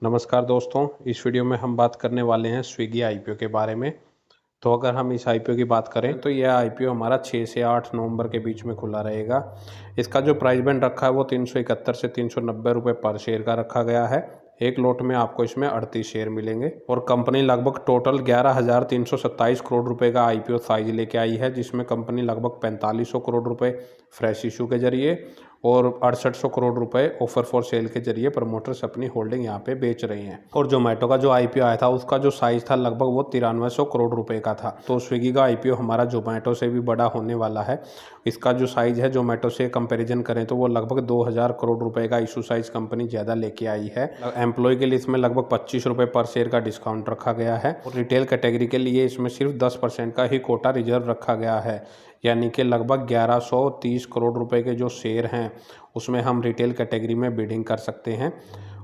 नमस्कार दोस्तों, इस वीडियो में हम बात करने वाले हैं स्विगी आईपीओ के बारे में। तो अगर हम इस आईपीओ की बात करें तो यह आईपीओ हमारा 6 से 8 नवंबर के बीच में खुला रहेगा। इसका जो प्राइस बैंड रखा है वो 371 से 390 रुपये पर शेयर का रखा गया है। एक लॉट में आपको इसमें 38 शेयर मिलेंगे और कंपनी लगभग टोटल 11,327 करोड़ रुपए का आईपीओ साइज लेके आई है, जिसमें कंपनी लगभग 4500 करोड़ रुपए फ्रेश इशू के जरिए और 6800 करोड़ रुपए ऑफर फॉर सेल के जरिए प्रमोटर्स अपनी होल्डिंग यहाँ पे बेच रहे हैं। और जोमेटो का जो आईपीओ आया था उसका जो साइज था लगभग वो 9300 करोड़ रुपए का था। तो स्विगी का आईपीओ हमारा जोमेटो से भी बड़ा होने वाला है। इसका जो साइज है जोमेटो से कंपैरिजन करें तो वो लगभग 2000 करोड़ रुपए का इशू साइज कंपनी ज़्यादा लेके आई है। एम्प्लॉय के लिए इसमें लगभग 25 रुपये पर शेयर का डिस्काउंट रखा गया है और रिटेल कैटेगरी के लिए इसमें सिर्फ 10% का ही कोटा रिजर्व रखा गया है, यानी कि लगभग 1130 करोड़ रुपए के जो शेयर हैं उसमें हम रिटेल कैटेगरी में बिडिंग कर सकते हैं।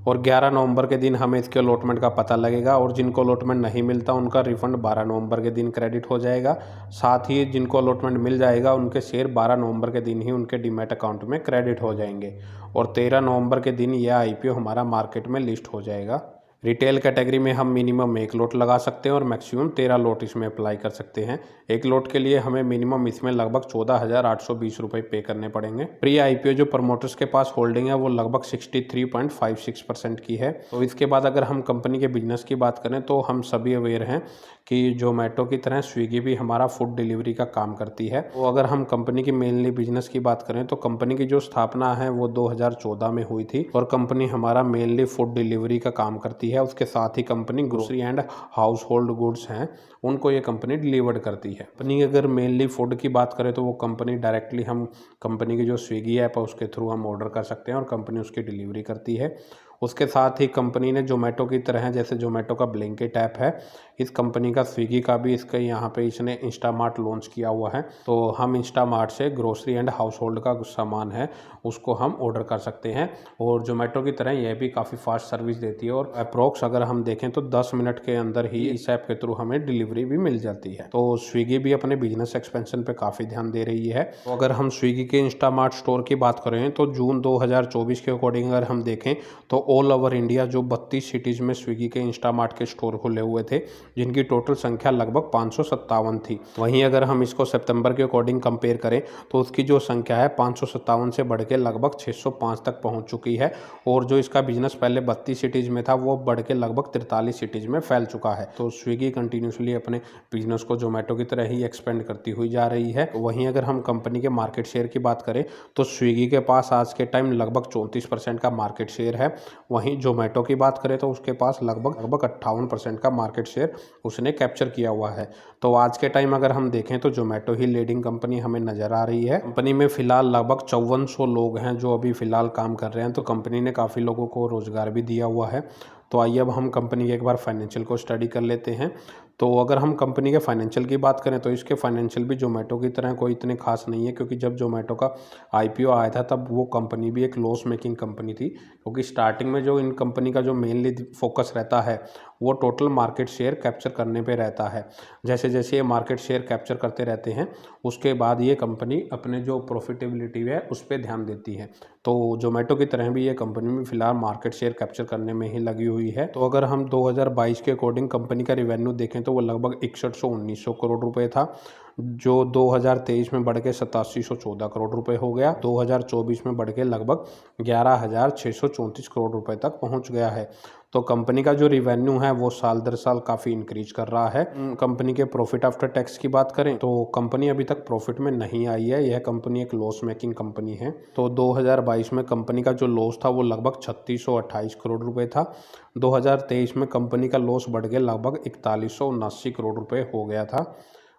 और 11 नवंबर के दिन हमें इसके अलॉटमेंट का पता लगेगा और जिनको अलॉटमेंट नहीं मिलता उनका रिफंड 12 नवंबर के दिन क्रेडिट हो जाएगा। साथ ही जिनको अलॉटमेंट मिल जाएगा उनके शेयर 12 नवंबर के दिन ही उनके डीमैट अकाउंट में क्रेडिट हो जाएंगे और 13 नवंबर के दिन यह आईपीओ हमारा मार्केट में लिस्ट हो जाएगा। रिटेल कैटेगरी में हम मिनिमम 1 लॉट लगा सकते हैं और मैक्सिमम 13 लॉट इसमें अप्लाई कर सकते हैं। 1 लॉट के लिए हमें मिनिमम इसमें लगभग 14,820 रुपये पे करने पड़ेंगे। प्री आईपीओ जो प्रमोटर्स के पास होल्डिंग है वो लगभग 63.56% की है। तो इसके बाद अगर हम कंपनी के बिजनेस की बात करें तो हम सभी अवेयर हैं कि जोमेटो की तरह स्विगी भी हमारा फूड डिलीवरी का काम करती है। तो अगर हम कंपनी की मेनली बिजनेस की बात करें तो कंपनी की जो स्थापना है वो 2014 में हुई थी और कंपनी हमारा मेनली फूड डिलीवरी का काम करती है। उसके साथ ही company grocery and household goods हैं उनको ये कंपनी डिलीवर्ड करती है। कंपनी अगर मेनली फूड की बात करें तो वो कंपनी डायरेक्टली हम कंपनी की जो स्विगी ऐप है उसके थ्रू हम ऑर्डर कर सकते हैं और कंपनी उसकी डिलीवरी करती है। उसके साथ ही कंपनी ने जोमेटो की तरह, जैसे जोमेटो का ब्लिंकिट ऐप है, इस कंपनी का स्विगी का भी इसके यहाँ पे इसने इंस्टामार्ट लॉन्च किया हुआ है। तो हम इंस्टामार्ट से ग्रोसरी एंड हाउस होल्ड का कुछ सामान है उसको हम ऑर्डर कर सकते हैं और जोमेटो की तरह यह भी काफ़ी फास्ट सर्विस देती है और अप्रोक्स अगर हम देखें तो 10 मिनट के अंदर ही इस ऐप के थ्रू हमें डिलीवरी भी मिल जाती है। तो स्विगी भी अपने बिजनेस एक्सपेंशन पे काफ़ी ध्यान दे रही है। तो अगर हम स्विगी के इंस्टामार्ट स्टोर की बात करें तो जून 2024 के अकॉर्डिंग अगर हम देखें तो ऑल ओवर इंडिया जो 32 सिटीज़ में स्विगी के इंस्टामार्ट के स्टोर खुले हुए थे, जिनकी टोटल संख्या लगभग 557 थी। वहीं अगर हम इसको सितंबर के अकॉर्डिंग कंपेयर करें तो उसकी जो संख्या है 557 से बढ़ के लगभग 605 तक पहुंच चुकी है और जो इसका बिजनेस पहले 32 सिटीज़ में था वो बढ़ के लगभग 43 सिटीज़ में फैल चुका है। तो स्विगी कंटिन्यूसली अपने बिजनेस को जोमेटो की तरह ही एक्सपेंड करती हुई जा रही है। वहीं अगर हम कंपनी के मार्केट शेयर की बात करें तो स्विगी के पास आज के टाइम लगभग 34% का मार्केट शेयर है। वहीं जोमेटो की बात करें तो उसके पास लगभग 58% का मार्केट शेयर उसने कैप्चर किया हुआ है। तो आज के टाइम अगर हम देखें तो जोमेटो ही लीडिंग कंपनी हमें नज़र आ रही है। कंपनी में फिलहाल लगभग 5400 लोग हैं जो अभी फिलहाल काम कर रहे हैं। तो कंपनी ने काफ़ी लोगों को रोज़गार भी दिया हुआ है। तो आइए अब हम कंपनी के एक बार फाइनेंशियल को स्टडी कर लेते हैं। तो अगर हम कंपनी के फाइनेंशियल की बात करें तो इसके फाइनेंशियल भी जोमेटो की तरह कोई इतने खास नहीं है, क्योंकि जब जोमेटो का आईपीओ आया था तब वो कंपनी भी एक लॉस मेकिंग कंपनी थी। क्योंकि स्टार्टिंग में जो इन कंपनी का जो मेनली फोकस रहता है वो टोटल मार्केट शेयर कैप्चर करने पे रहता है। जैसे जैसे ये मार्केट शेयर कैप्चर करते रहते हैं उसके बाद ये कंपनी अपने जो प्रॉफिटेबिलिटी है उस पर ध्यान देती है। तो जोमेटो की तरह भी ये कंपनी में फिलहाल मार्केट शेयर कैप्चर करने में ही लगी हुई है। तो अगर हम 2022 के अकॉर्डिंग कंपनी का रिवेन्यू देखें तो वो लगभग 6100-1900 करोड़ रुपए था, जो 2023 में बढ़ के 8714 करोड़ रुपए हो गया। 2024 में बढ़ के लगभग 11,634 करोड़ रुपए तक पहुंच गया है। तो कंपनी का जो रिवेन्यू है वो साल दर साल काफ़ी इंक्रीज कर रहा है। कंपनी के प्रॉफिट आफ्टर टैक्स की बात करें तो कंपनी अभी तक प्रॉफिट में नहीं आई है। यह कंपनी एक लॉस मेकिंग कंपनी है। तो 2022 में कंपनी का जो लॉस था वो लगभग 3628 करोड़ रुपए था। 2023 में कंपनी का लॉस बढ़ के लगभग 4179 करोड़ रुपए हो गया था।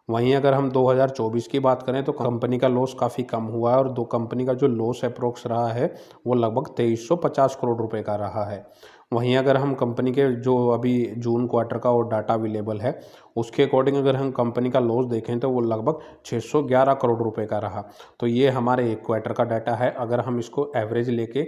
वहीं अगर हम 2024 की बात करें तो कंपनी का लॉस काफ़ी कम हुआ है और दो कंपनी का जो लॉस अप्रोक्स रहा है वो लगभग 2350 करोड़ रुपए का रहा है। वहीं अगर हम कंपनी के जो अभी जून क्वार्टर का और डाटा अवेलेबल है उसके अकॉर्डिंग अगर हम कंपनी का लॉस देखें तो वो लगभग 611 करोड़ रुपए का रहा। तो ये हमारे एक क्वार्टर का डाटा है। अगर हम इसको एवरेज लेके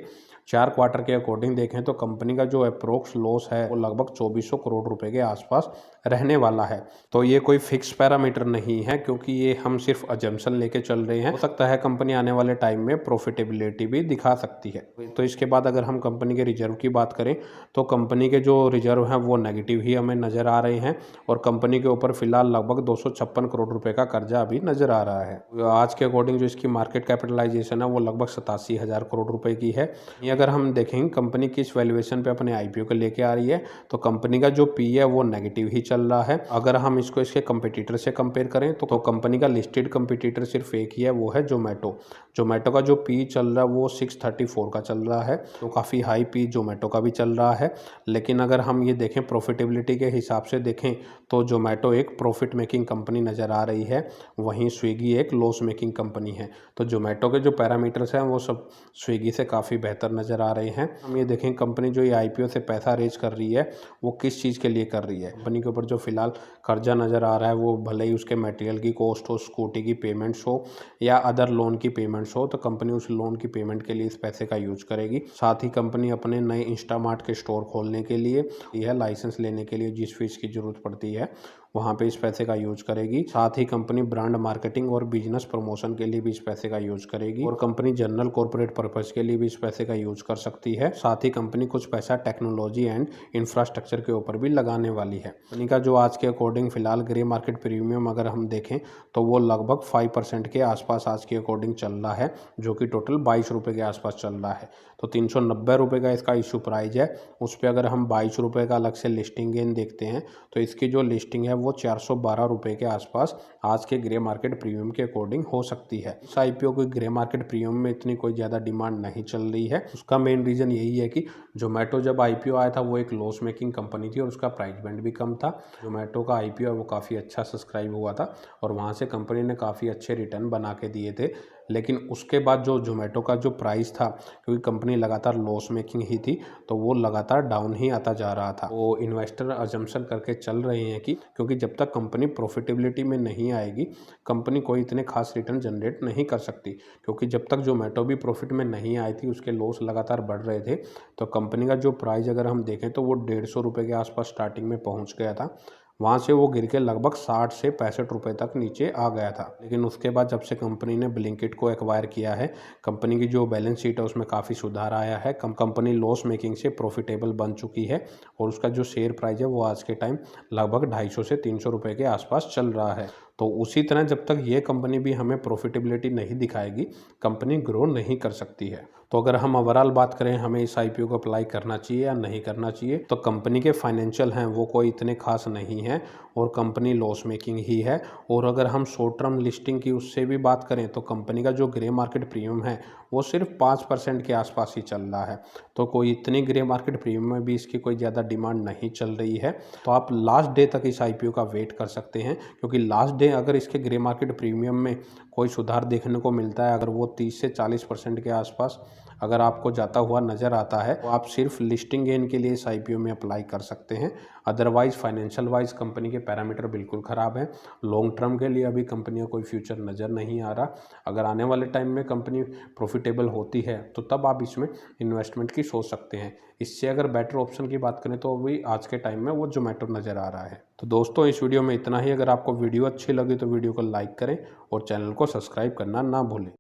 4 क्वार्टर के अकॉर्डिंग देखें तो कंपनी का जो अप्रोक्स लॉस है वो लगभग 2400 करोड़ रुपए के आसपास रहने वाला है। तो ये कोई फिक्स पैरामीटर नहीं है, क्योंकि ये हम सिर्फ अजम्पशन लेके चल रहे हैं। हो सकता है कंपनी आने वाले टाइम में प्रॉफिटेबिलिटी भी दिखा सकती है। तो इसके बाद अगर हम कंपनी के रिजर्व की बात करें तो कंपनी के जो रिजर्व हैं वो नेगेटिव ही हमें नज़र आ रहे हैं और कंपनी के ऊपर फिलहाल लगभग 256 करोड़ रुपए का कर्जा अभी नज़र आ रहा है। आज के अकॉर्डिंग जो इसकी मार्केट कैपिटलाइजेशन है वो लगभग 87,000 करोड़ रुपए की है। ये अगर हम देखेंगे कंपनी किस वैल्यूएशन पे अपने आईपीओ को लेके आ रही है तो कंपनी का जो पी है वो नेगेटिव ही चल रहा है। अगर हम इसको इसके कंपटीटर से कंपेयर करें तो कंपनी का लिस्टेड कंपटीटर सिर्फ एक ही है, वो है जोमेटो। जोमेटो का जो पी चल रहा है वो 634 का चल रहा है, तो काफ़ी हाई पी जोमेटो का भी चल रहा है। लेकिन अगर हम ये देखें प्रॉफिटेबिलिटी के हिसाब से देखें तो जोमेटो एक प्रॉफिट मेकिंग कंपनी नज़र आ रही है, वहीं स्विगी एक लॉस मेकिंग कंपनी है। तो जोमेटो के जो पैरामीटर्स हैं वो सब स्विगी से काफ़ी बेहतर नज़र आ रहे हैं। हम ये देखें कंपनी जो ये आईपीओ से पैसा रेज कर रही है वो किस चीज़ के लिए कर रही है। कंपनी के ऊपर जो फिलहाल कर्जा नज़र आ रहा है वो भले ही उसके मटेरियल की कॉस्ट हो, स्कूटी की पेमेंट्स हो या अदर लोन की पेमेंट्स हो, तो कंपनी उस लोन की पेमेंट के लिए इस पैसे का यूज करेगी। साथ ही कंपनी अपने नए इंस्टामार्ट के स्टोर खोलने के लिए यह लाइसेंस लेने के लिए जिस फीस की जरूरत पड़ती है वहाँ पे इस पैसे का यूज करेगी। साथ ही कंपनी ब्रांड मार्केटिंग और बिजनेस प्रमोशन के लिए भी इस पैसे का यूज करेगी और कंपनी जनरल कॉर्पोरेट पर्पज के लिए भी इस पैसे का यूज कर सकती है। साथ ही कंपनी कुछ पैसा टेक्नोलॉजी एंड इंफ्रास्ट्रक्चर के ऊपर भी लगाने वाली है। कंपनी का जो आज के अकॉर्डिंग फिलहाल ग्रे मार्केट प्रीमियम अगर हम देखें तो वो लगभग 5% के आसपास आज के अकॉर्डिंग चल रहा है, जो कि टोटल 22 रुपये के आसपास चल रहा है। तो 390 रुपये का इसका इशू प्राइस है, उस पर अगर हम 22 रुपये का अलग से लिस्टिंग गेन देखते हैं तो इसकी जो लिस्टिंग है वो 412 रुपये के आसपास आज के ग्रे मार्केट प्रीमियम के अकॉर्डिंग हो सकती है। इस आईपीओ को ग्रे मार्केट प्रीमियम में इतनी कोई ज़्यादा डिमांड नहीं चल रही है। उसका मेन रीज़न यही है कि जोमेटो जब आईपीओ आया था वो एक लॉस मेकिंग कंपनी थी और उसका प्राइस बैंड भी कम था। जोमेटो का आईपीओ वो काफ़ी अच्छा सब्सक्राइब हुआ था और वहाँ से कंपनी ने काफ़ी अच्छे रिटर्न बना के दिए थे। लेकिन उसके बाद जो जोमेटो का जो प्राइस था, क्योंकि कंपनी लगातार लॉस मेकिंग ही थी, तो वो लगातार डाउन ही आता जा रहा था। वो इन्वेस्टर अजम्पशन करके चल रहे हैं कि क्योंकि जब तक कंपनी प्रॉफिटेबिलिटी में नहीं आएगी कंपनी कोई इतने खास रिटर्न जनरेट नहीं कर सकती। क्योंकि जब तक जोमेटो भी प्रॉफिट में नहीं आई थी उसके लॉस लगातार बढ़ रहे थे, तो कंपनी का जो प्राइस अगर हम देखें तो वो 150 रुपये के आसपास स्टार्टिंग में पहुँच गया था। वहाँ से वो गिर के लगभग 60 से 65 रुपये तक नीचे आ गया था। लेकिन उसके बाद जब से कंपनी ने ब्लिंकिट को एक्वायर किया है, कंपनी की जो बैलेंस शीट है उसमें काफ़ी सुधार आया है। कंपनी लॉस मेकिंग से प्रॉफिटेबल बन चुकी है और उसका जो शेयर प्राइस है वो आज के टाइम लगभग 250 से 300 रुपये के आसपास चल रहा है। तो उसी तरह जब तक ये कंपनी भी हमें प्रॉफिटेबिलिटी नहीं दिखाएगी कंपनी ग्रो नहीं कर सकती है। तो अगर हम ओवरऑल बात करें हमें इस आईपीओ को अप्लाई करना चाहिए या नहीं करना चाहिए, तो कंपनी के फाइनेंशियल हैं वो कोई इतने खास नहीं है और कंपनी लॉस मेकिंग ही है। और अगर हम शॉर्ट टर्म लिस्टिंग की उससे भी बात करें तो कंपनी का जो ग्रे मार्केट प्रीमियम है वो सिर्फ 5% के आसपास ही चल रहा है। तो कोई इतनी ग्रे मार्केट प्रीमियम में भी इसकी कोई ज़्यादा डिमांड नहीं चल रही है। तो आप लास्ट डे तक इस आईपीओ का वेट कर सकते हैं, क्योंकि लास्ट डे अगर इसके ग्रे मार्केट प्रीमियम में कोई सुधार देखने को मिलता है, अगर वो 30 से 40% के आसपास अगर आपको जाता हुआ नज़र आता है तो आप सिर्फ लिस्टिंग गेन के लिए इस आईपीओ में अप्लाई कर सकते हैं। अदरवाइज फाइनेंशियल वाइज कंपनी के पैरामीटर बिल्कुल ख़राब है। लॉन्ग टर्म के लिए अभी कंपनी का कोई फ्यूचर नज़र नहीं आ रहा। अगर आने वाले टाइम में कंपनी प्रॉफिटेबल होती है तो तब आप इसमें इन्वेस्टमेंट की सोच सकते हैं। इससे अगर बेटर ऑप्शन की बात करें तो अभी आज के टाइम में वो जोमेटो नज़र आ रहा है। तो दोस्तों इस वीडियो में इतना ही। अगर आपको वीडियो अच्छी लगी तो वीडियो को लाइक करें और चैनल को सब्सक्राइब करना ना भूलें।